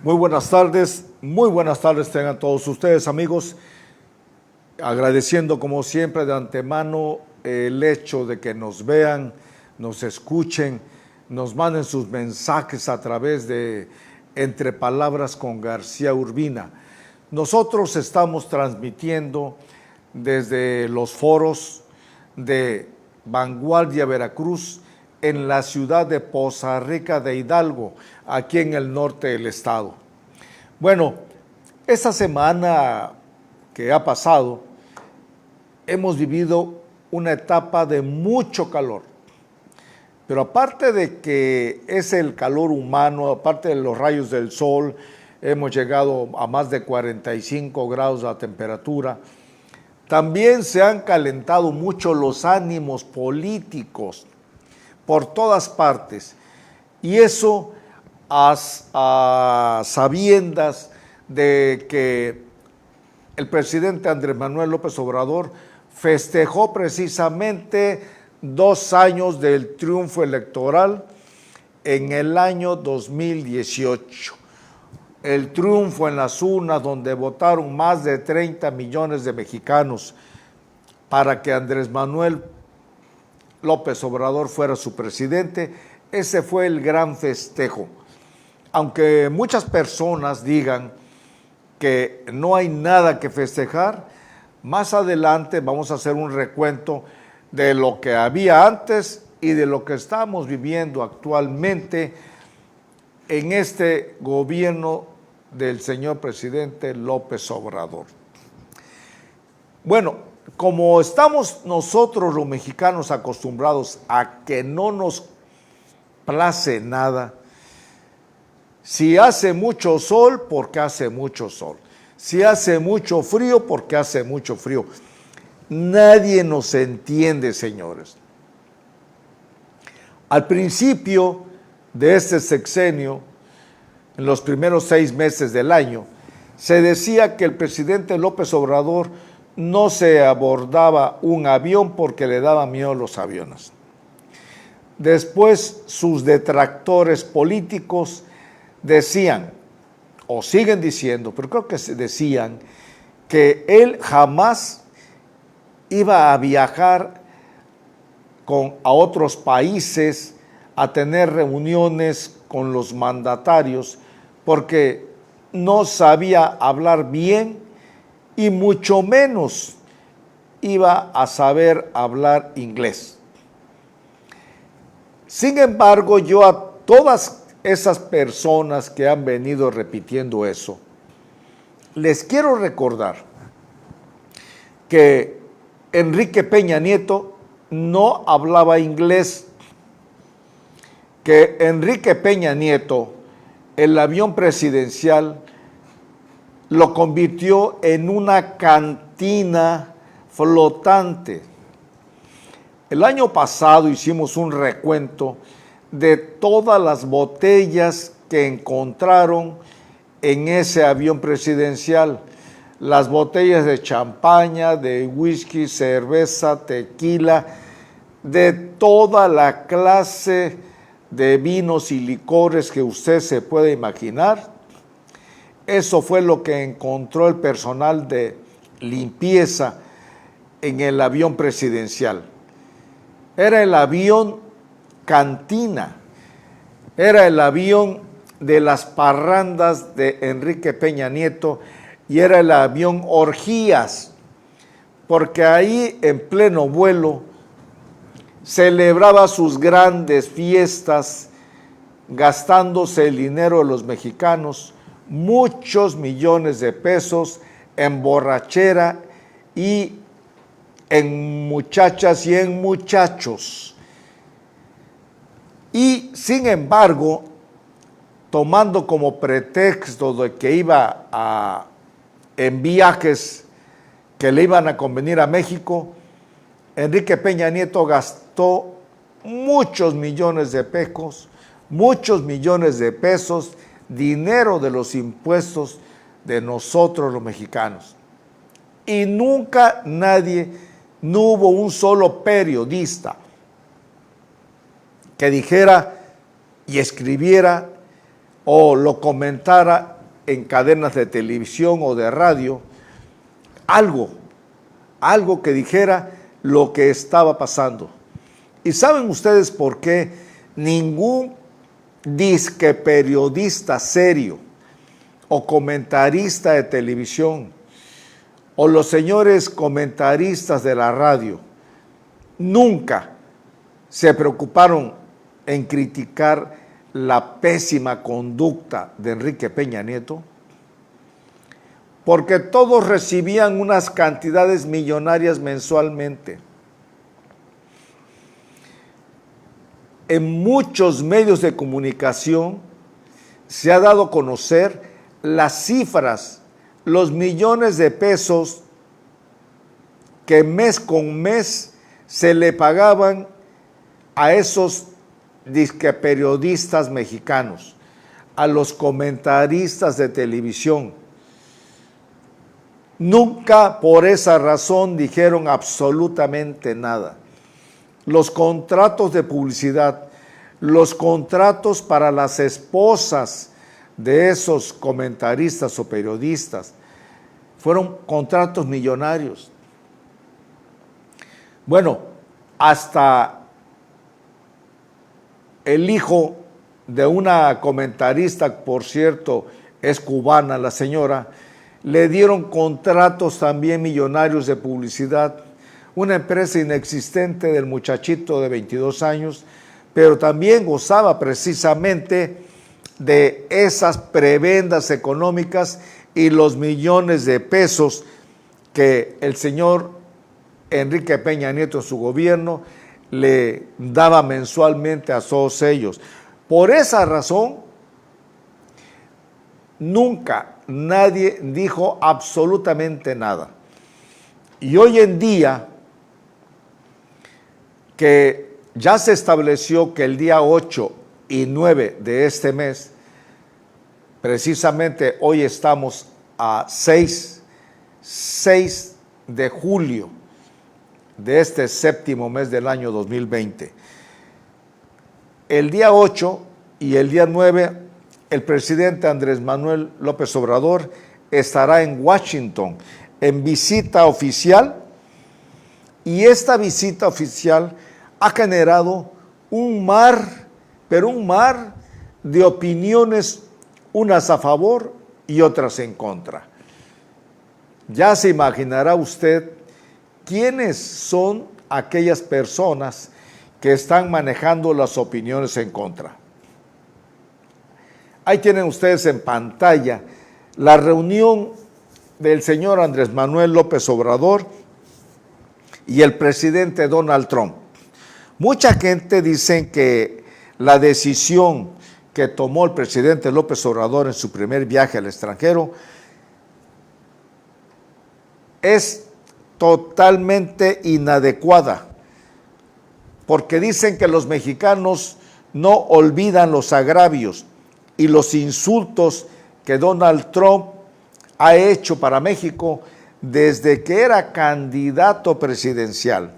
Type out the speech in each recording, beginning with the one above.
Muy buenas tardes tengan todos ustedes, amigos, agradeciendo como siempre de antemano el hecho de que nos vean, nos escuchen, nos manden sus mensajes a través de Entre Palabras con García Urbina. Nosotros estamos transmitiendo desde los foros de Vanguardia Veracruz en la ciudad de Poza Rica de Hidalgo, aquí en el norte del estado. Bueno, esta semana que ha pasado, hemos vivido una etapa de mucho calor. Pero aparte de que es el calor humano, aparte de los rayos del sol, hemos llegado a más de 45 grados la temperatura, también se han calentado mucho los ánimos políticos por todas partes. Y eso a sabiendas de que el presidente Andrés Manuel López Obrador festejó precisamente 2 años del triunfo electoral en el año 2018. El triunfo en las urnas donde votaron más de 30 millones de mexicanos para que Andrés Manuel López Obrador fuera su presidente. Ese fue el gran festejo. Aunque muchas personas digan que no hay nada que festejar, más adelante vamos a hacer un recuento de lo que había antes y de lo que estamos viviendo actualmente en este gobierno del señor presidente López Obrador. Bueno, como estamos nosotros los mexicanos acostumbrados a que no nos place nada, si hace mucho sol, porque hace mucho sol. Si hace mucho frío, porque hace mucho frío. Nadie nos entiende, señores. Al principio de este sexenio, en los primeros 6 meses del año, se decía que el presidente López Obrador no se abordaba un avión porque le daba miedo los aviones. Después, sus detractores políticos decían, o siguen diciendo, pero creo que decían, que él jamás iba a viajar a otros países a tener reuniones con los mandatarios porque no sabía hablar bien y mucho menos iba a saber hablar inglés. Sin embargo, yo a todas esas personas que han venido repitiendo eso, les quiero recordar que Enrique Peña Nieto no hablaba inglés, que Enrique Peña Nieto, el avión presidencial, lo convirtió en una cantina flotante. El año pasado hicimos un recuento de todas las botellas que encontraron en ese avión presidencial. Las botellas de champaña, de whisky, cerveza, tequila, de toda la clase de vinos y licores que usted se puede imaginar. Eso fue lo que encontró el personal de limpieza en el avión presidencial. Era el avión cantina, era el avión de las parrandas de Enrique Peña Nieto y era el avión orgías, porque ahí en pleno vuelo celebraba sus grandes fiestas gastándose el dinero de los mexicanos, muchos millones de pesos en borrachera y en muchachas y en muchachos. Y sin embargo, tomando como pretexto de que iba en viajes que le iban a convenir a México, Enrique Peña Nieto gastó muchos millones de pesos, dinero de los impuestos de nosotros los mexicanos. Y nunca no hubo un solo periodista que dijera y escribiera o lo comentara en cadenas de televisión o de radio, algo que dijera lo que estaba pasando. ¿Y saben ustedes por qué ningún disque periodista serio o comentarista de televisión o los señores comentaristas de la radio nunca se preocuparon en criticar la pésima conducta de Enrique Peña Nieto? Porque todos recibían unas cantidades millonarias mensualmente. En muchos medios de comunicación se ha dado a conocer las cifras, los millones de pesos que mes con mes se le pagaban a esos disque periodistas mexicanos, a los comentaristas de televisión. Nunca por esa razón dijeron absolutamente nada. Los contratos de publicidad, los contratos para las esposas de esos comentaristas o periodistas, fueron contratos millonarios. Bueno, hasta el hijo de una comentarista, por cierto, es cubana la señora, le dieron contratos también millonarios de publicidad, una empresa inexistente del muchachito de 22 años, pero también gozaba precisamente de esas prebendas económicas y los millones de pesos que el señor Enrique Peña Nieto en su gobierno le daba mensualmente a todos ellos. Por esa razón, nunca nadie dijo absolutamente nada. Y hoy en día, que ya se estableció que el día 8 y 9 de este mes, precisamente hoy estamos a 6 de julio de este séptimo mes del año 2020. El día 8 y el día 9, el presidente Andrés Manuel López Obrador estará en Washington en visita oficial, y esta visita oficial ha generado un mar, pero un mar de opiniones, unas a favor y otras en contra. Ya se imaginará usted quiénes son aquellas personas que están manejando las opiniones en contra. Ahí tienen ustedes en pantalla la reunión del señor Andrés Manuel López Obrador y el presidente Donald Trump. Mucha gente dice que la decisión que tomó el presidente López Obrador en su primer viaje al extranjero es totalmente inadecuada, porque dicen que los mexicanos no olvidan los agravios y los insultos que Donald Trump ha hecho para México desde que era candidato presidencial.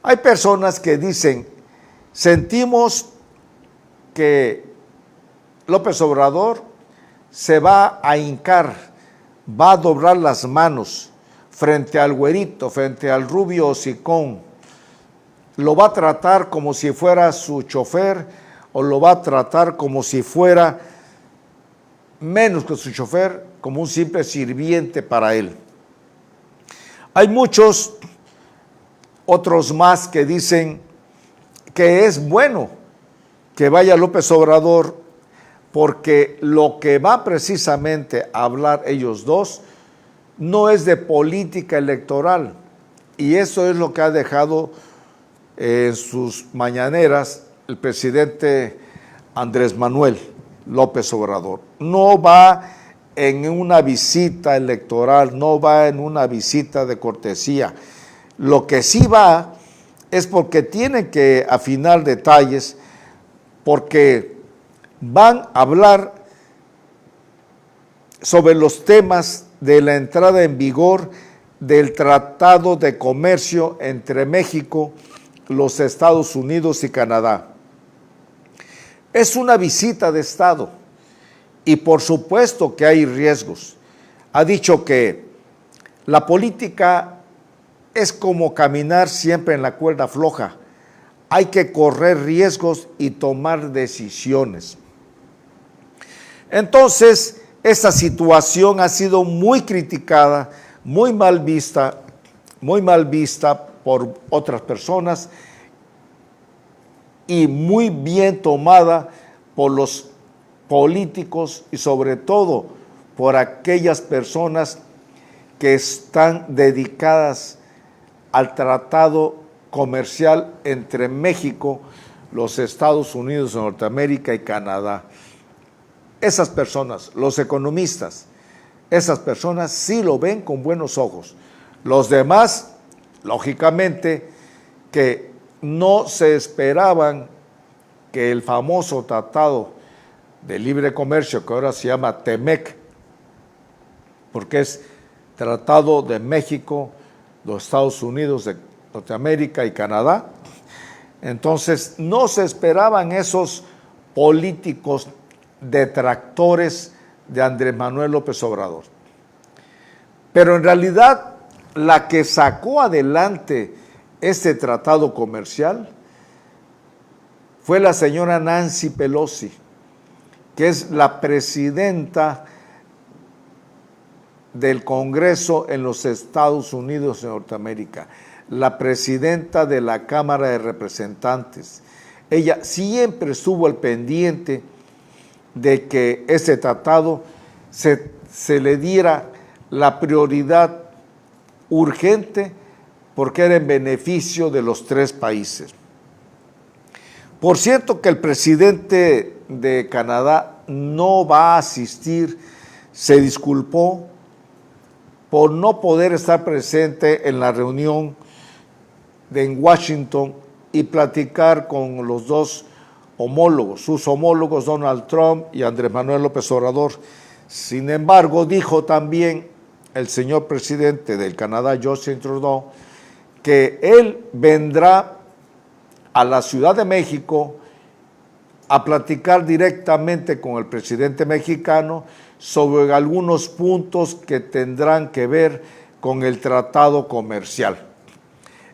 Hay personas que dicen, sentimos que López Obrador se va a hincar, va a doblar las manos frente al güerito, frente al rubio hocicón, lo va a tratar como si fuera su chofer o lo va a tratar como si fuera menos que su chofer, como un simple sirviente para él. Hay muchos otros más que dicen que es bueno que vaya López Obrador, porque lo que va precisamente a hablar ellos dos no es de política electoral, y eso es lo que ha dejado en sus mañaneras el presidente Andrés Manuel López Obrador. No va en una visita electoral, no va en una visita de cortesía. Lo que sí va es porque tiene que afinar detalles, porque van a hablar sobre los temas de la entrada en vigor del Tratado de Comercio entre México, los Estados Unidos y Canadá. Es una visita de Estado, y por supuesto que hay riesgos. Ha dicho que la política es como caminar siempre en la cuerda floja. Hay que correr riesgos y tomar decisiones. Entonces, esta situación ha sido muy criticada, muy mal vista por otras personas y muy bien tomada por los políticos y sobre todo por aquellas personas que están dedicadas al tratado comercial entre México, los Estados Unidos de Norteamérica y Canadá. Esas personas, los economistas, esas personas sí lo ven con buenos ojos. Los demás, lógicamente, que no se esperaban que el famoso tratado de libre comercio, que ahora se llama TEMEC, porque es Tratado de México, los Estados Unidos de Norteamérica y Canadá. Entonces, no se esperaban esos políticos detractores de Andrés Manuel López Obrador. Pero en realidad, la que sacó adelante este tratado comercial fue la señora Nancy Pelosi, que es la presidenta del Congreso en los Estados Unidos de Norteamérica, la presidenta de la Cámara de Representantes. Ella siempre estuvo al pendiente de que ese tratado se le diera la prioridad urgente porque era en beneficio de los tres países. Por cierto que el presidente de Canadá no va a asistir, se disculpó por no poder estar presente en la reunión en Washington y platicar con los dos homólogos, sus homólogos Donald Trump y Andrés Manuel López Obrador. Sin embargo, dijo también el señor presidente del Canadá, Justin Trudeau, que él vendrá a la Ciudad de México a platicar directamente con el presidente mexicano sobre algunos puntos que tendrán que ver con el tratado comercial.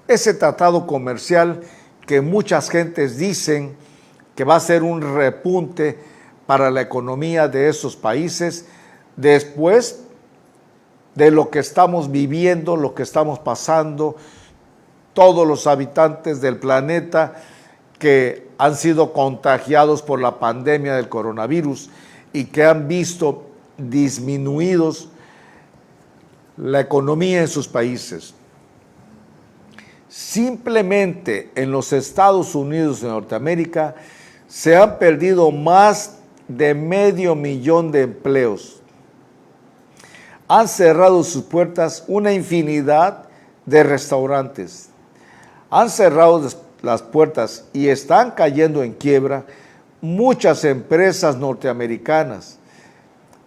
Ese tratado comercial que muchas gentes dicen que va a ser un repunte para la economía de esos países después de lo que estamos viviendo, lo que estamos pasando, todos los habitantes del planeta que han sido contagiados por la pandemia del coronavirus y que han visto disminuidos la economía en sus países. Simplemente en los Estados Unidos de Norteamérica se han perdido más de 500,000 de empleos. Han cerrado sus puertas una infinidad de restaurantes. Han cerrado las puertas y están cayendo en quiebra muchas empresas norteamericanas.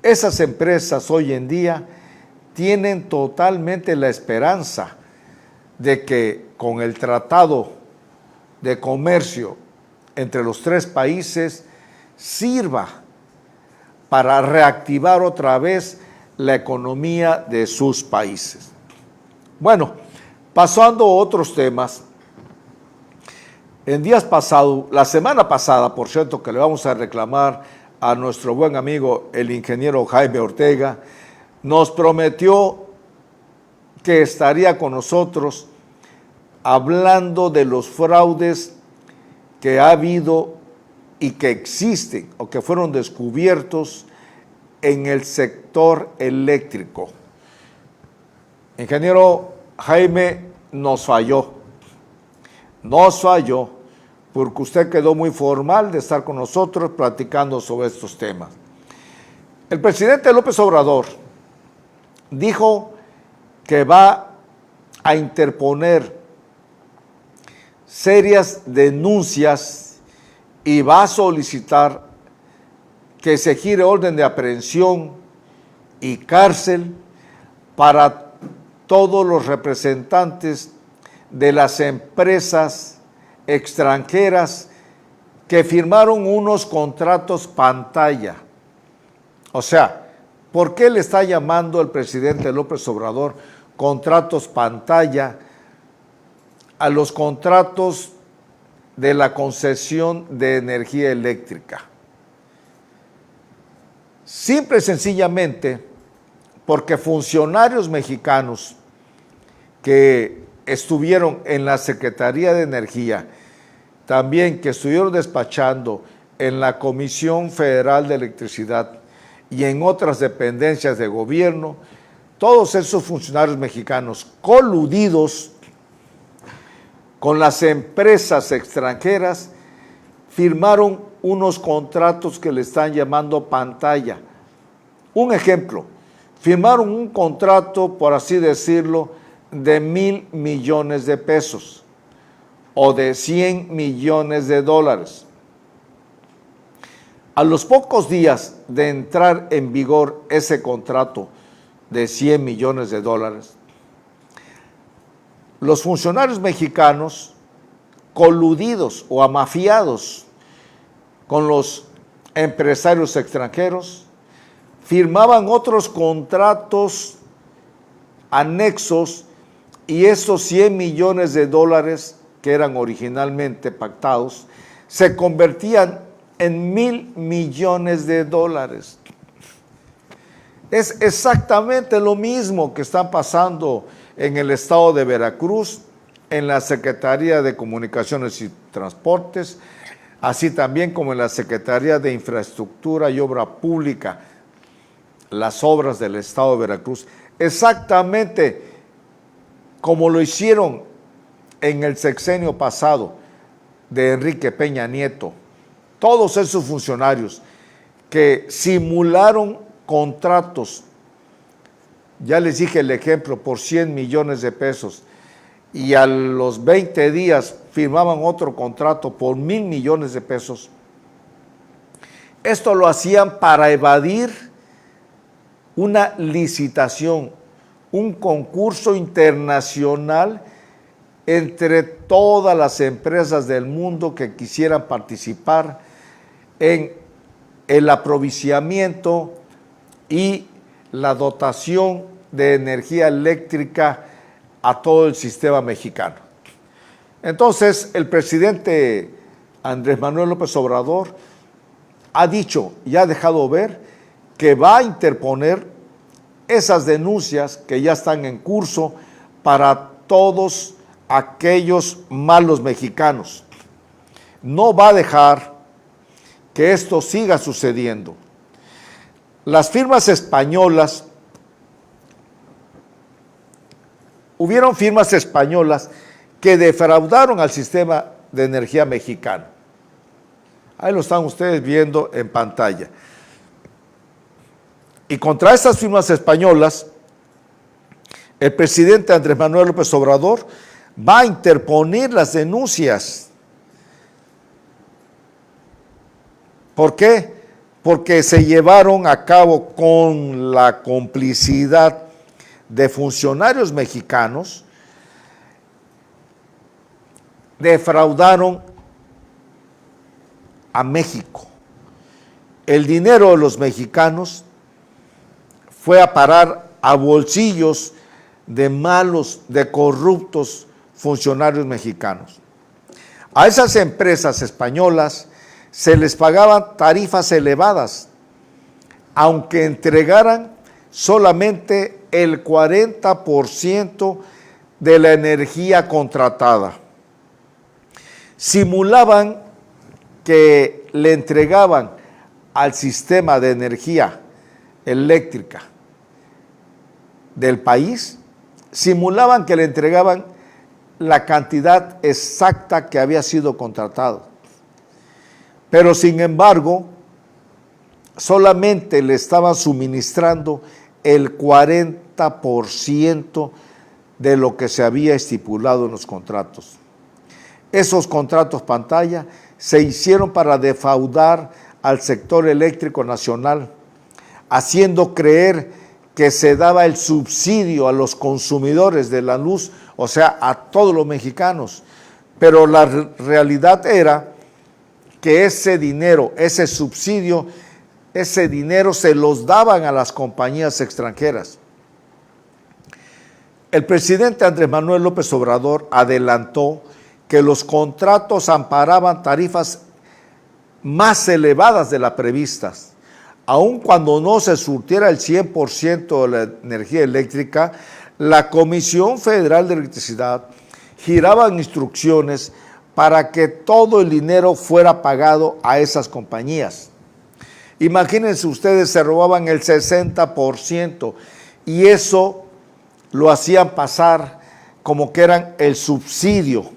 Esas empresas hoy en día tienen totalmente la esperanza de que con el tratado de comercio entre los tres países sirva para reactivar otra vez la economía de sus países. Bueno, pasando a otros temas, en días pasados, la semana pasada, por cierto, que le vamos a reclamar a nuestro buen amigo, el ingeniero Jaime Ortega, nos prometió que estaría con nosotros hablando de los fraudes que ha habido y que existen o que fueron descubiertos en el sector eléctrico. Ingeniero Jaime, nos falló, porque usted quedó muy formal de estar con nosotros platicando sobre estos temas. El presidente López Obrador dijo que va a interponer serias denuncias y va a solicitar que se gire orden de aprehensión y cárcel para todos los representantes de las empresas extranjeras que firmaron unos contratos pantalla O sea, ¿por qué le está llamando el presidente López Obrador contratos pantalla a los contratos de la concesión de energía eléctrica? Simple y sencillamente porque funcionarios mexicanos que estuvieron en la Secretaría de Energía, también que estuvieron despachando en la Comisión Federal de Electricidad y en otras dependencias de gobierno, todos esos funcionarios mexicanos coludidos con las empresas extranjeras firmaron unos contratos que le están llamando pantalla. Un ejemplo, firmaron un contrato, por así decirlo, de 1,000 millones de pesos o de 100 millones de dólares. A los pocos días de entrar en vigor ese contrato de 100 millones de dólares, los funcionarios mexicanos coludidos o amafiados con los empresarios extranjeros firmaban otros contratos anexos y esos 100 millones de dólares que eran originalmente pactados se convertían en 1,000 millones de dólares. Es exactamente lo mismo que están pasando en el estado de Veracruz, en la Secretaría de Comunicaciones y Transportes, así también como en la Secretaría de Infraestructura y Obra Pública, las obras del estado de Veracruz, exactamente como lo hicieron en el sexenio pasado de Enrique Peña Nieto. Todos esos funcionarios que simularon contratos, ya les dije el ejemplo, por 100 millones de pesos, y a los 20 días firmaban otro contrato por 1,000 millones de pesos. Esto lo hacían para evadir una licitación, un concurso internacional entre todas las empresas del mundo que quisieran participar en el aprovisionamiento y la dotación de energía eléctrica a todo el sistema mexicano. Entonces, el presidente Andrés Manuel López Obrador ha dicho y ha dejado ver que va a interponer esas denuncias que ya están en curso para todos aquellos malos mexicanos. No va a dejar que esto siga sucediendo. Las firmas españolas, hubieron firmas españolas que defraudaron al sistema de energía mexicano. Ahí lo están ustedes viendo en pantalla. Y contra estas firmas españolas, el presidente Andrés Manuel López Obrador va a interponer las denuncias. ¿Por qué? Porque se llevaron a cabo con la complicidad de funcionarios mexicanos, defraudaron a México. El dinero de los mexicanos fue a parar a bolsillos de malos, de corruptos funcionarios mexicanos. A esas empresas españolas se les pagaban tarifas elevadas, aunque entregaran solamente el 40% de la energía contratada. Simulaban que le entregaban al sistema de energía eléctrica del país, simulaban que le entregaban la cantidad exacta que había sido contratado. Pero sin embargo, solamente le estaban suministrando el 40% de lo que se había estipulado en los contratos. Esos contratos pantalla se hicieron para defraudar al sector eléctrico nacional, haciendo creer que se daba el subsidio a los consumidores de la luz, o sea, a todos los mexicanos. Pero la realidad era que ese dinero, ese subsidio, ese dinero se los daban a las compañías extranjeras. El presidente Andrés Manuel López Obrador adelantó que los contratos amparaban tarifas más elevadas de las previstas. Aun cuando no se surtiera el 100% de la energía eléctrica, la Comisión Federal de Electricidad giraba instrucciones para que todo el dinero fuera pagado a esas compañías. Imagínense ustedes, se robaban el 60% y eso lo hacían pasar como que eran el subsidio.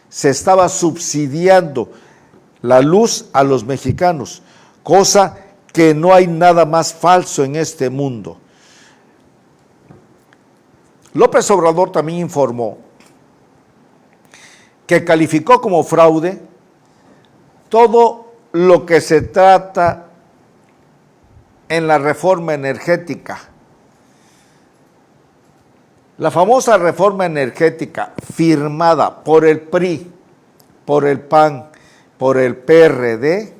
Se estaba subsidiando la luz a los mexicanos, cosa que no hay nada más falso en este mundo. López Obrador también informó que calificó como fraude todo lo que se trata en la reforma energética. La famosa reforma energética firmada por el PRI, por el PAN, por el PRD,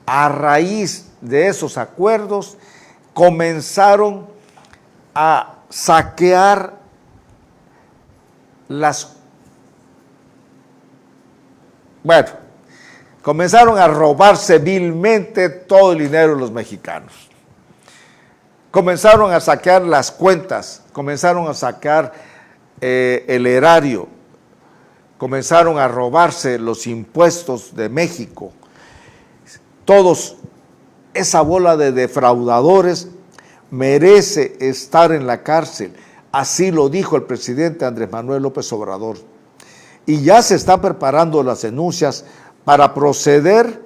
a raíz de esos acuerdos comenzaron a saquear comenzaron a robarse vilmente todo el dinero de los mexicanos. Comenzaron a saquear las cuentas, comenzaron a saquear el erario, comenzaron a robarse los impuestos de México. Todos, esa bola de defraudadores merece estar en la cárcel. Así lo dijo el presidente Andrés Manuel López Obrador. Y ya se están preparando las denuncias para proceder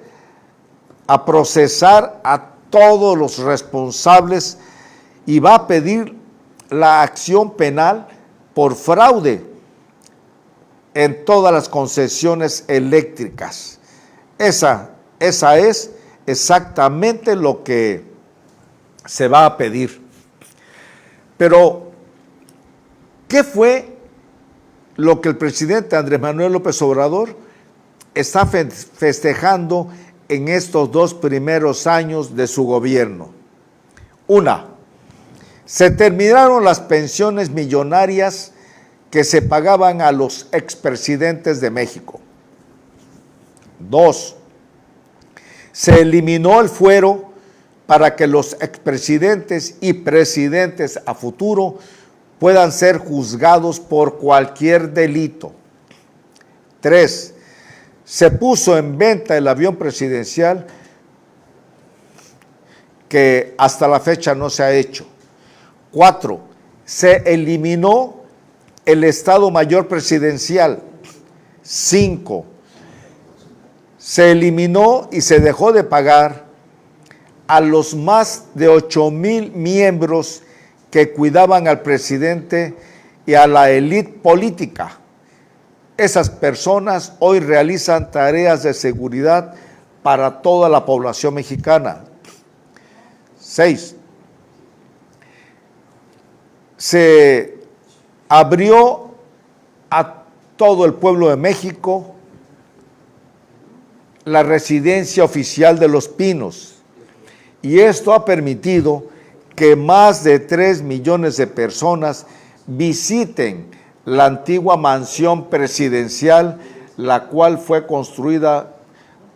a procesar a todos los responsables y va a pedir la acción penal por fraude en todas las concesiones eléctricas. Esa es exactamente lo que se va a pedir. Pero, ¿qué fue lo que el presidente Andrés Manuel López Obrador está festejando en estos 2 primeros años de su gobierno? Una, se terminaron las pensiones millonarias que se pagaban a los expresidentes de México. 2, se eliminó el fuero para que los expresidentes y presidentes a futuro puedan ser juzgados por cualquier delito. 3, se puso en venta el avión presidencial que hasta la fecha no se ha hecho. 4, se eliminó el Estado Mayor Presidencial. 5, se eliminó y se dejó de pagar a los más de 8,000 miembros que cuidaban al presidente y a la élite política. Esas personas hoy realizan tareas de seguridad para toda la población mexicana. 6, se abrió a todo el pueblo de México la residencia oficial de Los Pinos, y esto ha permitido que más de 3 millones de personas visiten la antigua mansión presidencial, la cual fue construida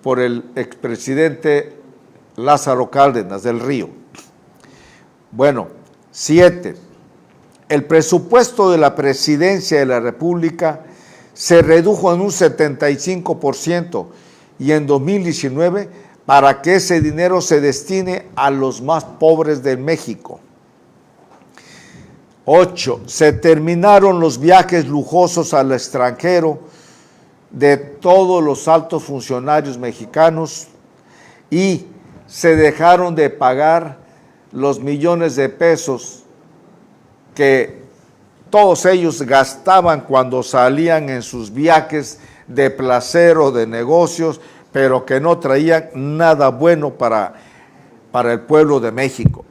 por el expresidente Lázaro Cárdenas del Río. Bueno, 7, el presupuesto de la Presidencia de la República se redujo en un 75% y en 2019 para que ese dinero se destine a los más pobres de México. 8, se terminaron los viajes lujosos al extranjero de todos los altos funcionarios mexicanos y se dejaron de pagar los millones de pesos que todos ellos gastaban cuando salían en sus viajes de placer o de negocios, pero que no traían nada bueno para el pueblo de México.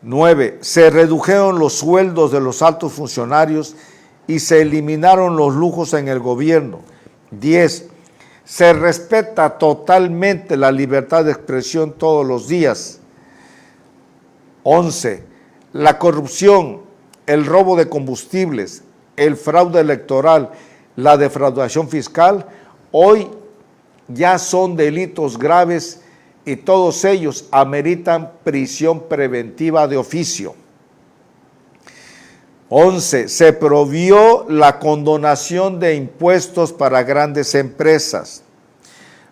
9, se redujeron los sueldos de los altos funcionarios y se eliminaron los lujos en el gobierno. 10, Se respeta totalmente la libertad de expresión todos los días. 11. La corrupción, el robo de combustibles, el fraude electoral, la defraudación fiscal, hoy ya son delitos graves y todos ellos ameritan prisión preventiva de oficio. 11. Se prohibió la condonación de impuestos para grandes empresas.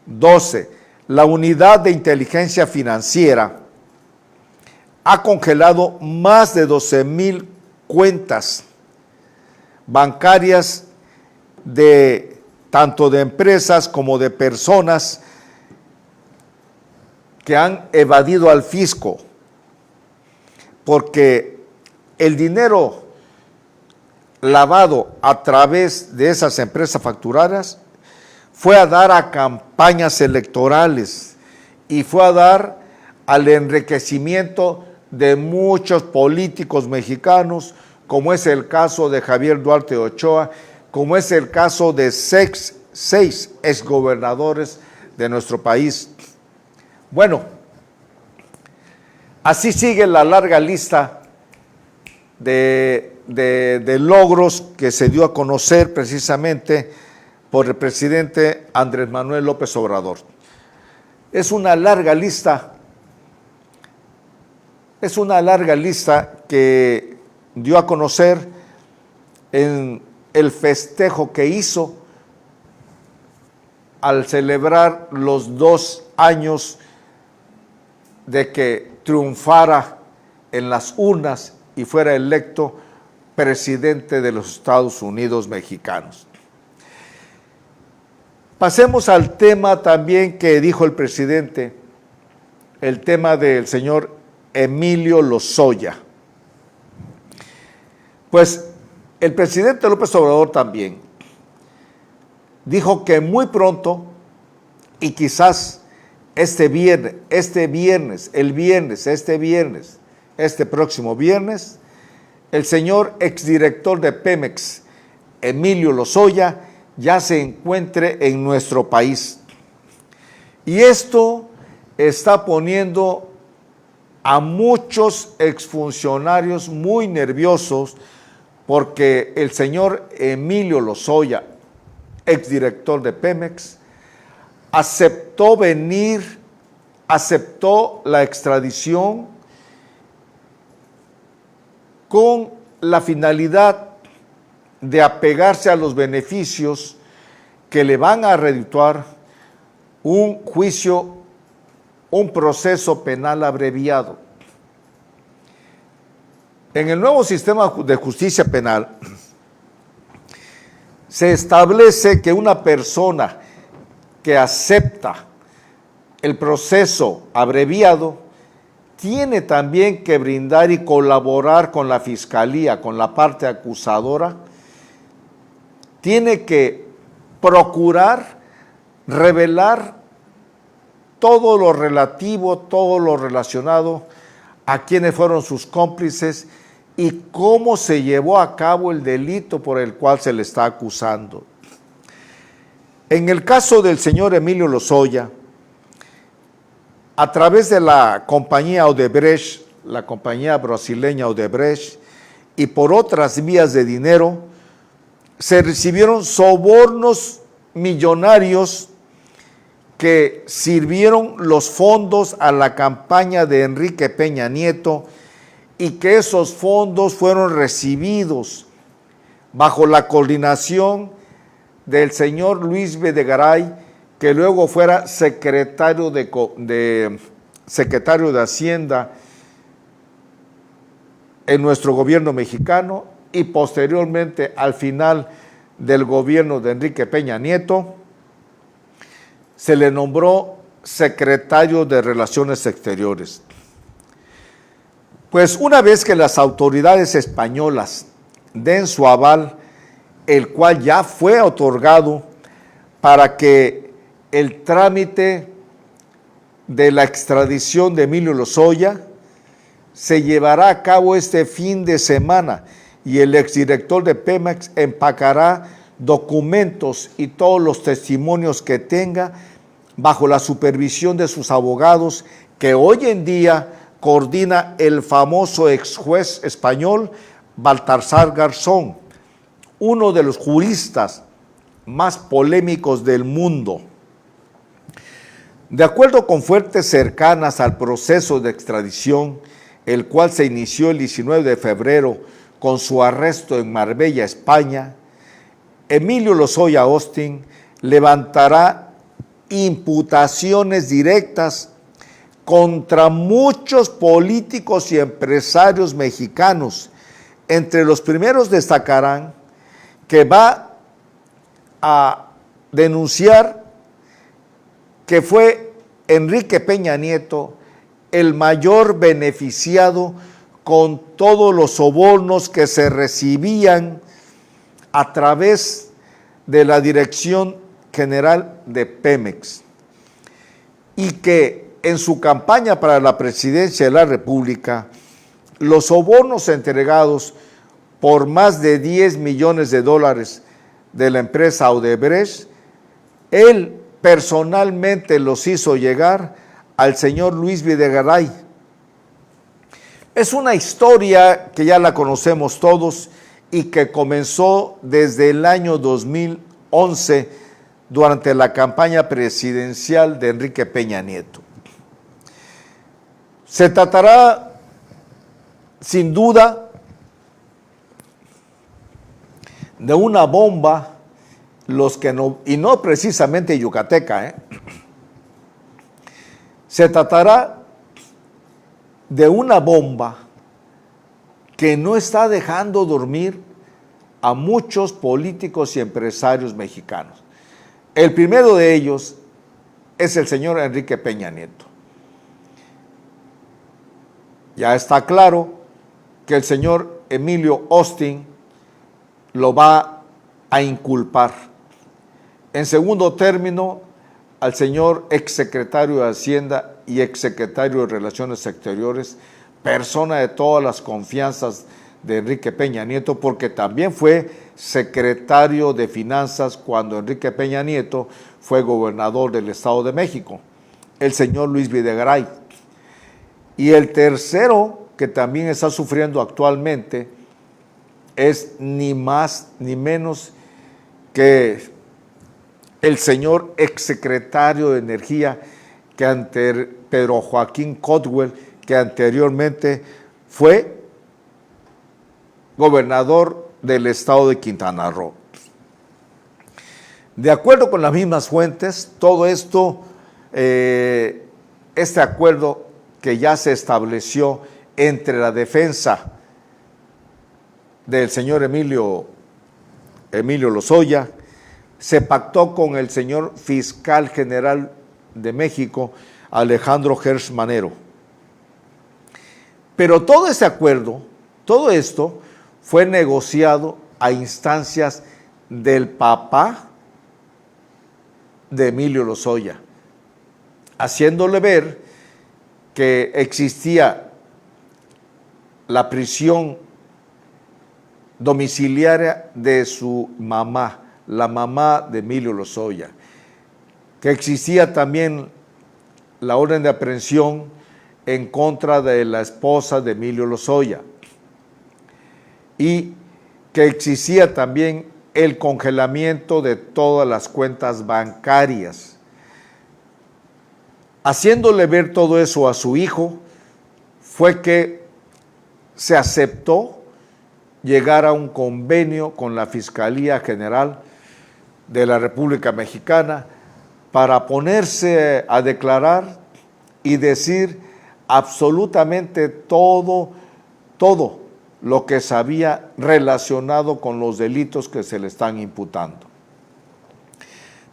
12. La Unidad de Inteligencia Financiera ha congelado más de 12,000 cuentas bancarias de tanto de empresas como de personas que han evadido al fisco, porque el dinero lavado a través de esas empresas facturadas fue a dar a campañas electorales y fue a dar al enriquecimiento de muchos políticos mexicanos, como es el caso de Javier Duarte Ochoa, como es el caso de seis exgobernadores de nuestro país. Bueno, así sigue la larga lista de logros que se dio a conocer precisamente por el presidente Andrés Manuel López Obrador. Es una larga lista que dio a conocer en el festejo que hizo al celebrar los 2 años de que triunfara en las urnas y fuera electo presidente de los Estados Unidos mexicanos. Pasemos al tema también que dijo el presidente, el tema del señor Emilio Lozoya. Pues el presidente López Obrador también dijo que muy pronto, y quizás este próximo viernes, el señor exdirector de Pemex, Emilio Lozoya, ya se encuentre en nuestro país. Y esto está poniendo a muchos exfuncionarios muy nerviosos, porque el señor Emilio Lozoya, exdirector de Pemex, aceptó la extradición con la finalidad de apegarse a los beneficios que le van a redituar un juicio, un proceso penal abreviado. En el nuevo sistema de justicia penal se establece que una persona que acepta el proceso abreviado tiene también que brindar y colaborar con la fiscalía, con la parte acusadora, tiene que procurar revelar todo lo relativo, todo lo relacionado a quienes fueron sus cómplices y cómo se llevó a cabo el delito por el cual se le está acusando. En el caso del señor Emilio Lozoya, a través de la compañía Odebrecht, la compañía brasileña Odebrecht, y por otras vías de dinero, se recibieron sobornos millonarios que sirvieron los fondos a la campaña de Enrique Peña Nieto, y que esos fondos fueron recibidos bajo la coordinación del señor Luis Videgaray, que luego fuera secretario de Hacienda en nuestro gobierno mexicano, y posteriormente al final del gobierno de Enrique Peña Nieto se le nombró secretario de Relaciones Exteriores. Pues una vez que las autoridades españolas den su aval, el cual ya fue otorgado para que el trámite de la extradición de Emilio Lozoya se llevará a cabo este fin de semana, y el exdirector de Pemex empacará documentos y todos los testimonios que tenga bajo la supervisión de sus abogados, que hoy en día coordina el famoso ex juez español Baltasar Garzón, uno de los juristas más polémicos del mundo. De acuerdo con fuentes cercanas al proceso de extradición, el cual se inició el 19 de febrero con su arresto en Marbella, España, Emilio Lozoya Austin levantará imputaciones directas contra muchos políticos y empresarios mexicanos. Entre los primeros destacarán que va a denunciar que fue Enrique Peña Nieto el mayor beneficiado con todos los sobornos que se recibían a través de la Dirección General de Pemex, y que en su campaña para la presidencia de la República, los sobornos entregados por más de 10 millones de dólares de la empresa Odebrecht, él personalmente los hizo llegar al señor Luis Videgaray. Es una historia que ya la conocemos todos y que comenzó desde el año 2011 durante la campaña presidencial de Enrique Peña Nieto. Se tratará, sin duda, de una bomba, y no precisamente yucateca, Se tratará de una bomba que no está dejando dormir a muchos políticos y empresarios mexicanos. El primero de ellos es el señor Enrique Peña Nieto. Ya está claro que el señor Emilio Austin lo va a inculpar. En segundo término, al señor exsecretario de Hacienda y exsecretario de Relaciones Exteriores, persona de todas las confianzas de Enrique Peña Nieto, porque también fue secretario de Finanzas cuando Enrique Peña Nieto fue gobernador del Estado de México, el señor Luis Videgaray. Y el tercero, que también está sufriendo actualmente, es ni más ni menos que el señor exsecretario de Energía, Pedro Joaquín Cotwell, que anteriormente fue gobernador del estado de Quintana Roo. De acuerdo con las mismas fuentes, todo esto, este acuerdo que ya se estableció entre la defensa del señor Emilio Lozoya, se pactó con el señor fiscal general de México, Alejandro Gertz Manero. Pero todo ese acuerdo, todo esto fue negociado a instancias del papá de Emilio Lozoya, haciéndole ver que existía la prisión domiciliaria de su mamá, la mamá de Emilio Lozoya, que existía también la orden de aprehensión en contra de la esposa de Emilio Lozoya, y que existía también el congelamiento de todas las cuentas bancarias. Haciéndole ver todo eso a su hijo, fue que se aceptó llegar a un convenio con la Fiscalía General de la República Mexicana para ponerse a declarar y decir absolutamente todo lo que sabía relacionado con los delitos que se le están imputando.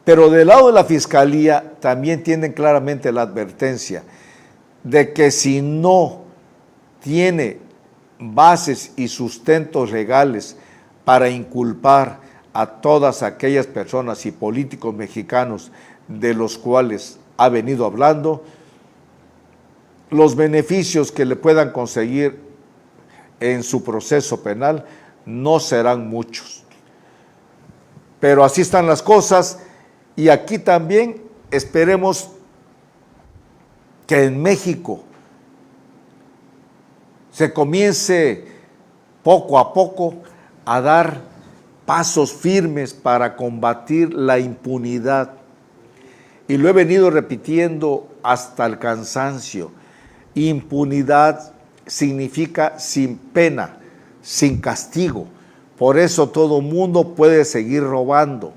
Pero del lado de la Fiscalía también tienen claramente la advertencia de que si no tiene bases y sustentos legales para inculpar a todas aquellas personas y políticos mexicanos de los cuales ha venido hablando, los beneficios que le puedan conseguir en su proceso penal no serán muchos. Pero así están las cosas y aquí también esperemos que en México se comience poco a poco a dar pasos firmes para combatir la impunidad. Y lo he venido repitiendo hasta el cansancio. Impunidad significa sin pena, sin castigo. Por eso todo mundo puede seguir robando.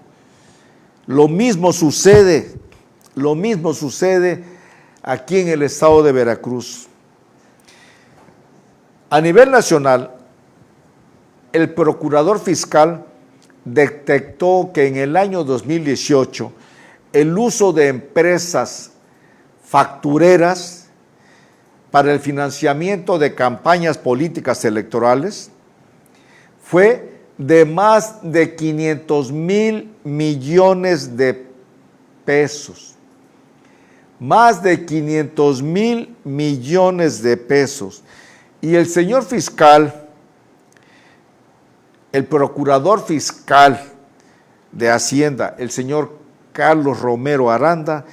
Lo mismo sucede aquí en el estado de Veracruz. A nivel nacional, el procurador fiscal detectó que en el año 2018 el uso de empresas factureras para el financiamiento de campañas políticas electorales fue de más de 500,000 millones de pesos. Más de 500,000 millones de pesos. Y el señor fiscal, el procurador fiscal de Hacienda, el señor Carlos Romero Aranda,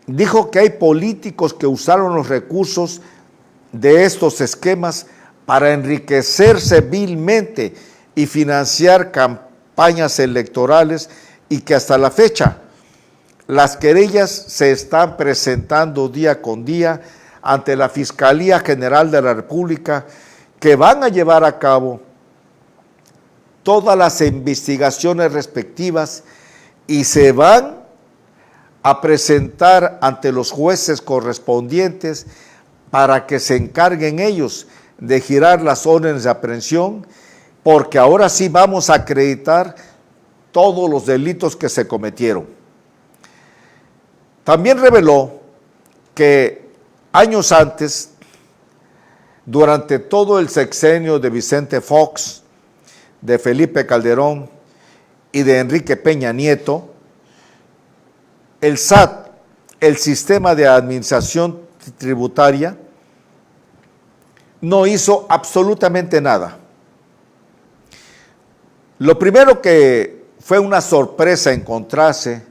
dijo que hay políticos que usaron los recursos de estos esquemas para enriquecerse vilmente y financiar campañas electorales y que hasta la fecha las querellas se están presentando día con día ante la Fiscalía General de la República, que van a llevar a cabo todas las investigaciones respectivas y se van a presentar ante los jueces correspondientes para que se encarguen ellos de girar las órdenes de aprehensión, porque ahora sí vamos a acreditar todos los delitos que se cometieron. También reveló que años antes, durante todo el sexenio de Vicente Fox, de Felipe Calderón y de Enrique Peña Nieto, el SAT, el Sistema de Administración Tributaria, no hizo absolutamente nada. Lo primero que fue una sorpresa encontrarse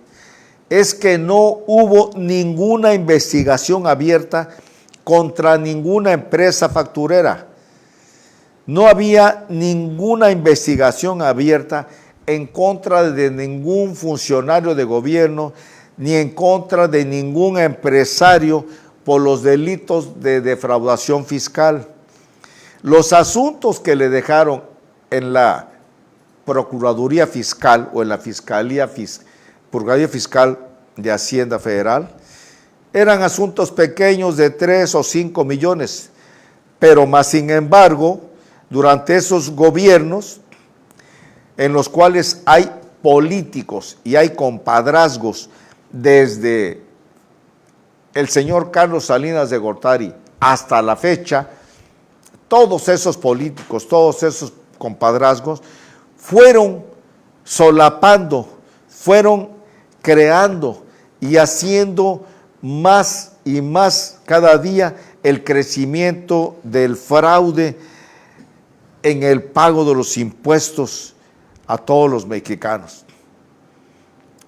es que no hubo ninguna investigación abierta contra ninguna empresa facturera. No había ninguna investigación abierta en contra de ningún funcionario de gobierno, ni en contra de ningún empresario por los delitos de defraudación fiscal. Los asuntos que le dejaron en la Procuraduría Fiscal o en la Fiscalía Fiscal de Hacienda Federal eran asuntos pequeños de 3 o 5 millones, pero más sin embargo, durante esos gobiernos en los cuales hay políticos y hay compadrazgos desde el señor Carlos Salinas de Gortari hasta la fecha, todos esos políticos, todos esos compadrazgos fueron solapando, fueron creando y haciendo más y más cada día el crecimiento del fraude en el pago de los impuestos a todos los mexicanos.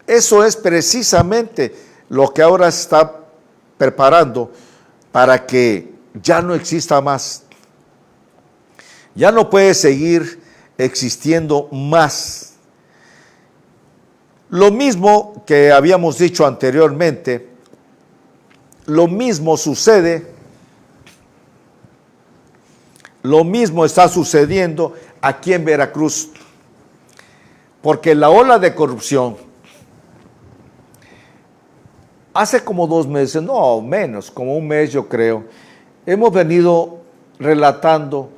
Eso es precisamente lo que ahora está preparando para que ya no exista más. Ya no puede seguir existiendo más. Lo mismo que habíamos dicho anteriormente, lo mismo sucede, lo mismo está sucediendo aquí en Veracruz, porque la ola de corrupción, hace como 2 meses, no menos, como 1 mes yo creo, hemos venido relatando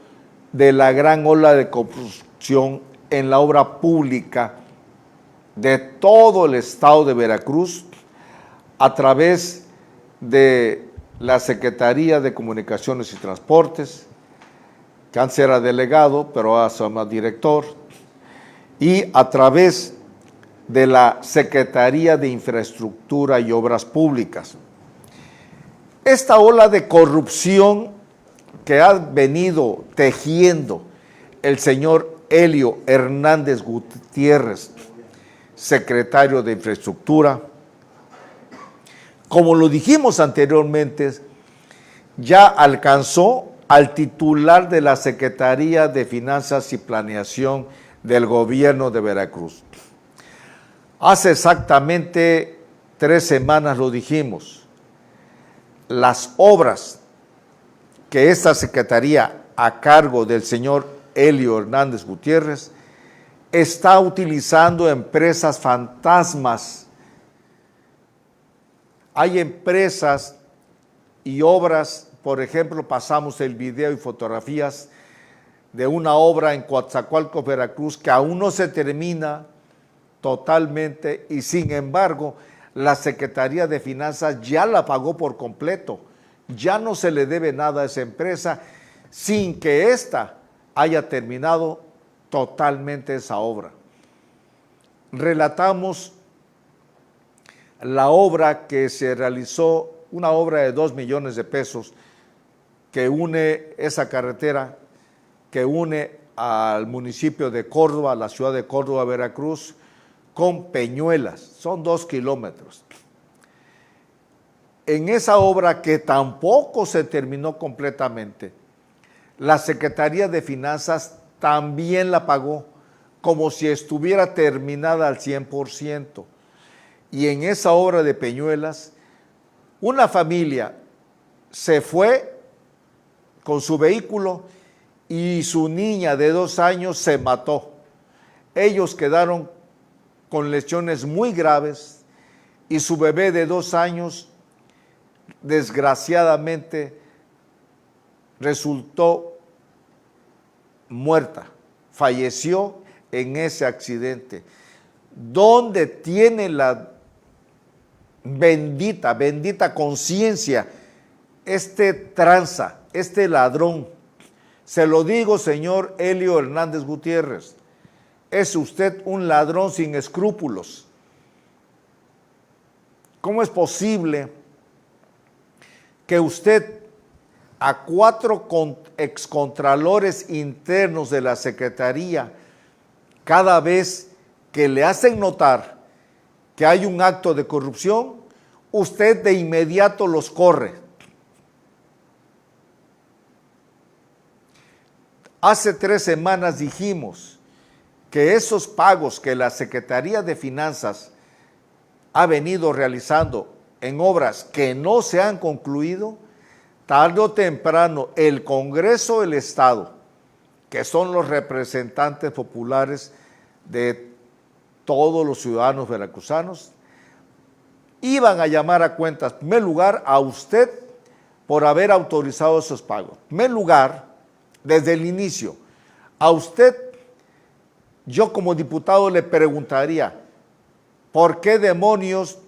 de la gran ola de corrupción en la obra pública de todo el estado de Veracruz a través de la Secretaría de Comunicaciones y Transportes, que antes era delegado, pero ahora se llama director, y a través de la Secretaría de Infraestructura y Obras Públicas. Esta ola de corrupción que ha venido tejiendo el señor Helio Hernández Gutiérrez secretario de Infraestructura. Como lo dijimos anteriormente, ya alcanzó al titular de la Secretaría de Finanzas y Planeación del Gobierno de Veracruz. Hace exactamente 3 semanas lo dijimos. Las obras que esta Secretaría, a cargo del señor Elio Hernández Gutiérrez, está utilizando empresas fantasmas. Hay empresas y obras, por ejemplo, pasamos el video y fotografías de una obra en Coatzacoalcos, Veracruz, que aún no se termina totalmente y sin embargo la Secretaría de Finanzas ya la pagó por completo. Ya no se le debe nada a esa empresa sin que ésta haya terminado totalmente esa obra. Relatamos la obra que se realizó, una obra de 2 millones de pesos que une esa carretera, que une al municipio de Córdoba, a la ciudad de Córdoba, Veracruz, con Peñuelas. Son 2 kilómetros. En esa obra que tampoco se terminó completamente, la Secretaría de Finanzas también la pagó como si estuviera terminada al 100%. Y en esa obra de Peñuelas, una familia se fue con su vehículo y su niña de 2 años se mató. Ellos quedaron con lesiones muy graves y su bebé de 2 años desgraciadamente resultó muerta, falleció en ese accidente. ¿Dónde tiene la bendita conciencia este tranza, este ladrón? Se lo digo, señor Elio Hernández Gutiérrez, es usted un ladrón sin escrúpulos. ¿Cómo es posible que usted a 4 excontralores internos de la Secretaría, cada vez que le hacen notar que hay un acto de corrupción, usted de inmediato los corre? Hace 3 semanas dijimos que esos pagos que la Secretaría de Finanzas ha venido realizando en obras que no se han concluido, tarde o temprano el Congreso del Estado, que son los representantes populares de todos los ciudadanos veracruzanos, iban a llamar a cuentas, en primer lugar, a usted por haber autorizado esos pagos. En primer lugar, desde el inicio, a usted, yo como diputado le preguntaría, ¿por qué demonios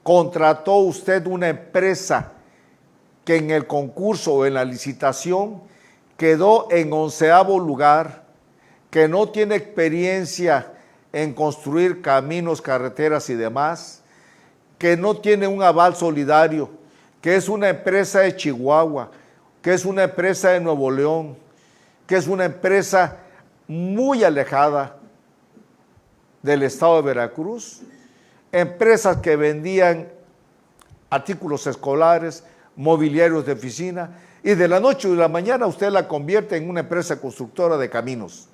contrató usted una empresa que en el concurso o en la licitación quedó en 11º lugar, que no tiene experiencia en construir caminos, carreteras y demás, que no tiene un aval solidario, que es una empresa de Chihuahua, que es una empresa de Nuevo León, que es una empresa muy alejada del estado de Veracruz, empresas que vendían artículos escolares, mobiliarios de oficina, y de la noche a la mañana usted la convierte en una empresa constructora de caminos.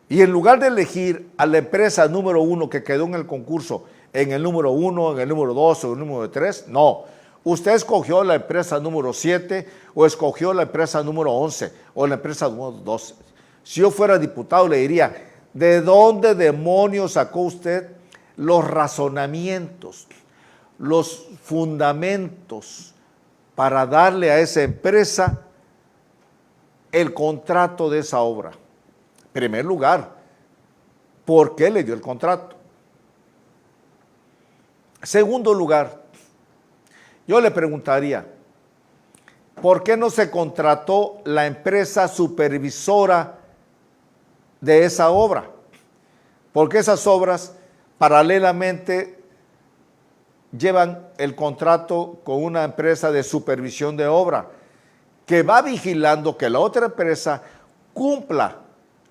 Y en lugar de elegir a la empresa número 1 que quedó en el concurso, en el número 1, en el número 2 o en el número 3, no. Usted escogió la empresa número 7 o escogió la empresa número 11 o la empresa número 12. Si yo fuera diputado le diría, ¿de dónde demonios sacó usted los razonamientos, los fundamentos para darle a esa empresa el contrato de esa obra? En primer lugar, ¿por qué le dio el contrato? Segundo lugar, yo le preguntaría, ¿por qué no se contrató la empresa supervisora de esa obra? Porque esas obras paralelamente llevan el contrato con una empresa de supervisión de obra que va vigilando que la otra empresa cumpla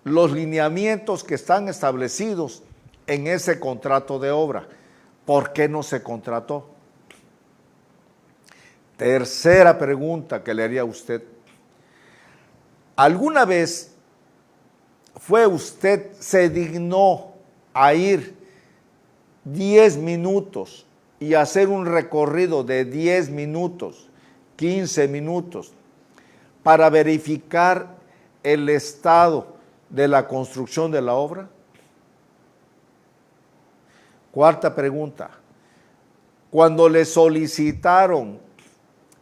los lineamientos que están establecidos en ese contrato de obra. ¿Por qué no se contrató? Tercera pregunta que le haría a usted. ¿Alguna vez se dignó a ir 10 minutos y hacer un recorrido de 10 minutos, 15 minutos, para verificar el estado de la construcción de la obra? Cuarta pregunta. Cuando le solicitaron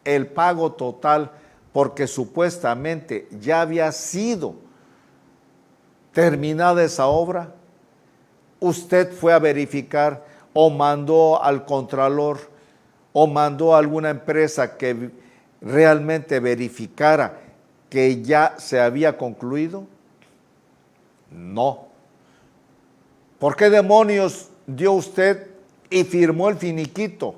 el pago total porque supuestamente ya había sido terminada esa obra, usted fue a verificar o mandó al contralor o mandó a alguna empresa que realmente verificara que ya se había concluido? No. ¿Por qué demonios dio usted y firmó el finiquito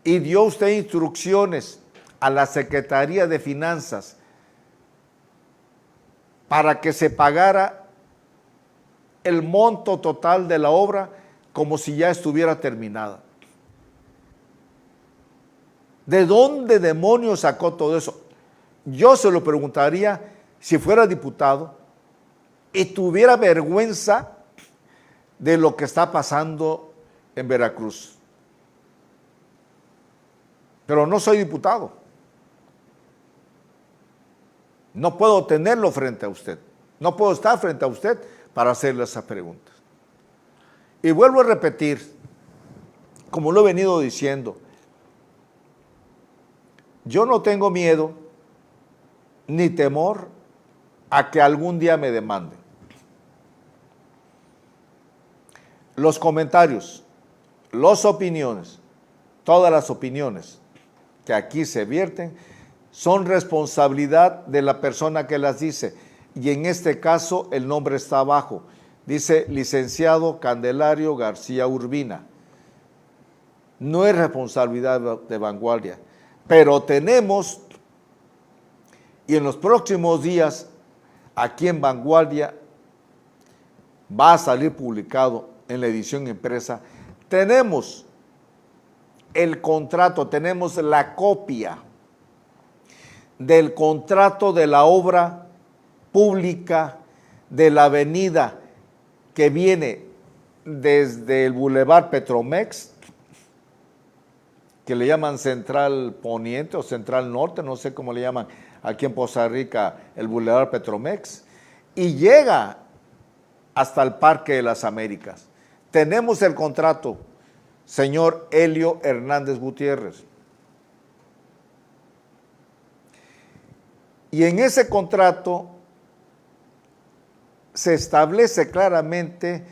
y dio usted instrucciones a la Secretaría de Finanzas para que se pagara el monto total de la obra como si ya estuviera terminada? ¿De dónde demonios sacó todo eso? Yo se lo preguntaría si fuera diputado y tuviera vergüenza de lo que está pasando en Veracruz. Pero no soy diputado. No puedo tenerlo frente a usted. No puedo estar frente a usted para hacerle esas preguntas. Y vuelvo a repetir, como lo he venido diciendo, yo no tengo miedo ni temor a que algún día me demanden. Los comentarios, las opiniones, todas las opiniones que aquí se vierten son responsabilidad de la persona que las dice, y en este caso el nombre está abajo, dice licenciado Candelario García Urbina. No es responsabilidad de Vanguardia, pero tenemos, y en los próximos días aquí en Vanguardia va a salir publicado en la edición impresa, tenemos el contrato, tenemos la copia del contrato de la obra pública de la avenida que viene desde el Boulevard Petromex, que le llaman Central Poniente o Central Norte, no sé cómo le llaman aquí en Poza Rica, el Boulevard Petromex, y llega hasta el Parque de las Américas. Tenemos el contrato, señor Helio Hernández Gutiérrez. Y en ese contrato se establece claramente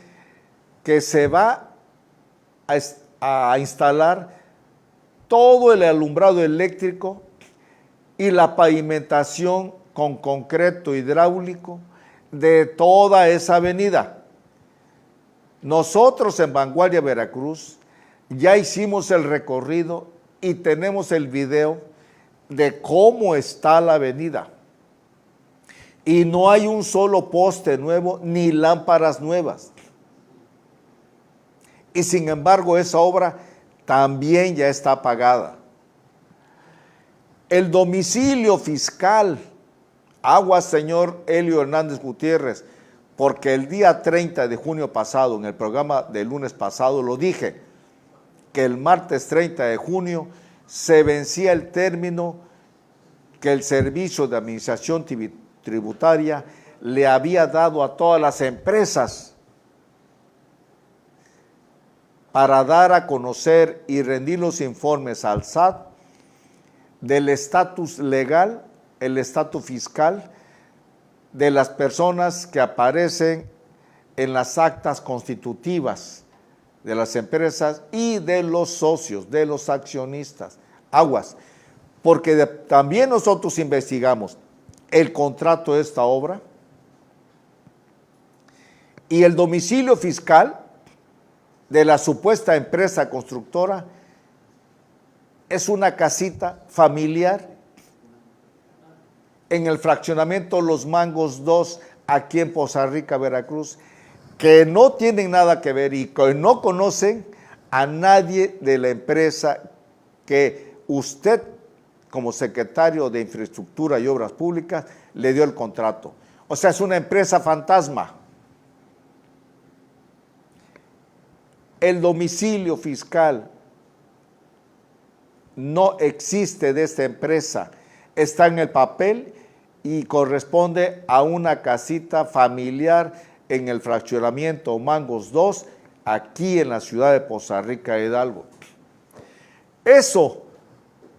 que se va a instalar todo el alumbrado eléctrico y la pavimentación con concreto hidráulico de toda esa avenida. Nosotros en Vanguardia Veracruz ya hicimos el recorrido y tenemos el video de cómo está la avenida. Y no hay un solo poste nuevo ni lámparas nuevas. Y sin embargo esa obra también ya está pagada. El domicilio fiscal, aguas señor Helio Hernández Gutiérrez, porque el día 30 de junio pasado, en el programa del lunes pasado, lo dije, que el martes 30 de junio se vencía el término que el Servicio de Administración Tributaria le había dado a todas las empresas para dar a conocer y rendir los informes al SAT del estatus legal, el estatus fiscal de las personas que aparecen en las actas constitutivas de las empresas y de los socios, de los accionistas. Aguas, porque también nosotros investigamos el contrato de esta obra y el domicilio fiscal de la supuesta empresa constructora es una casita familiar en el fraccionamiento Los Mangos 2, aquí en Poza Rica, Veracruz, que no tienen nada que ver y que no conocen a nadie de la empresa que usted, como secretario de Infraestructura y Obras Públicas, le dio el contrato. O sea, es una empresa fantasma. El domicilio fiscal no existe de esta empresa, está en el papel y corresponde a una casita familiar en el fraccionamiento Mangos 2, aquí en la ciudad de Poza Rica, Hidalgo. Eso,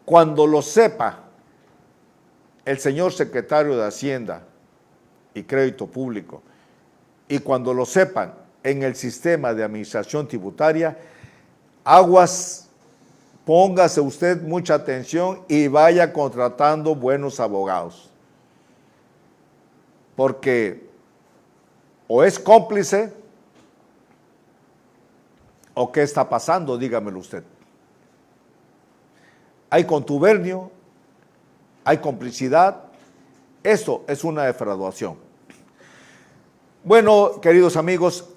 cuando lo sepa el señor secretario de Hacienda y Crédito Público, y cuando lo sepan en el sistema de administración tributaria, aguas, póngase usted mucha atención y vaya contratando buenos abogados. Porque o es cómplice o qué está pasando, dígamelo usted. Hay contubernio, hay complicidad, eso es una defraudación. Bueno, queridos amigos,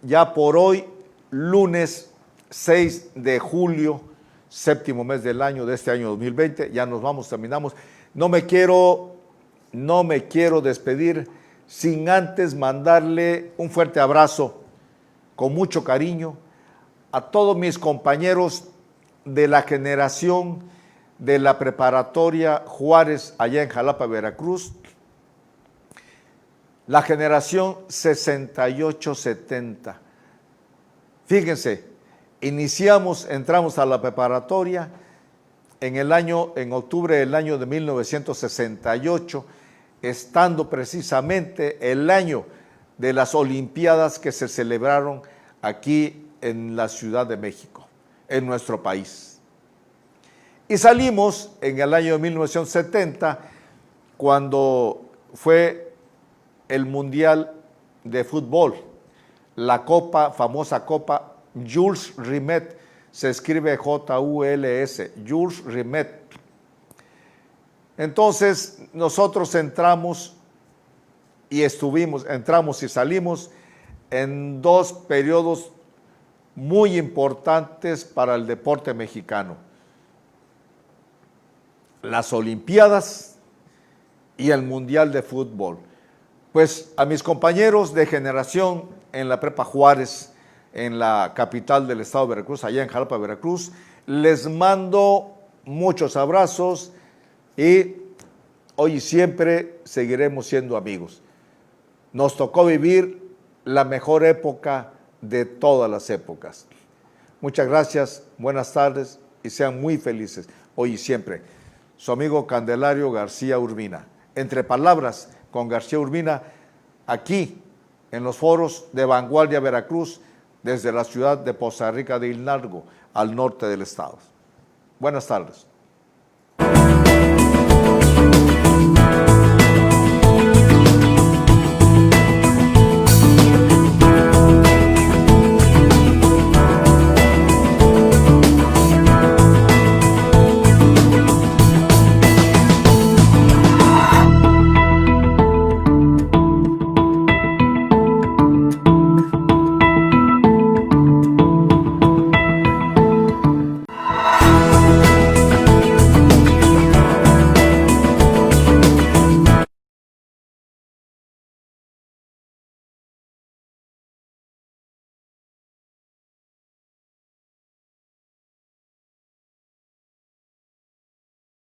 ya por hoy, lunes 6 de julio, séptimo mes del año, de este año 2020, ya nos vamos, terminamos. No me quiero despedir sin antes mandarle un fuerte abrazo, con mucho cariño, a todos mis compañeros de la generación de la preparatoria Juárez, allá en Jalapa, Veracruz, la generación 68-70. Fíjense, entramos a la preparatoria en octubre del año de 1968, estando precisamente el año de las Olimpiadas que se celebraron aquí en la Ciudad de México, en nuestro país. Y salimos en el año de 1970, cuando fue el Mundial de Fútbol, la famosa Copa Jules Rimet, se escribe J-U-L-S, Jules Rimet. Entonces nosotros entramos y salimos en dos periodos muy importantes para el deporte mexicano: las Olimpiadas y el Mundial de Fútbol. Pues a mis compañeros de generación en la Prepa Juárez, en la capital del estado de Veracruz, allá en Jalapa, Veracruz, les mando muchos abrazos y hoy y siempre seguiremos siendo amigos. Nos tocó vivir la mejor época de todas las épocas. Muchas gracias, buenas tardes y sean muy felices hoy y siempre. Su amigo Candelario García Urbina. Entre palabras con García Urbina, aquí en los foros de Vanguardia Veracruz, desde la ciudad de Poza Rica de Hidalgo, al norte del estado. Buenas tardes.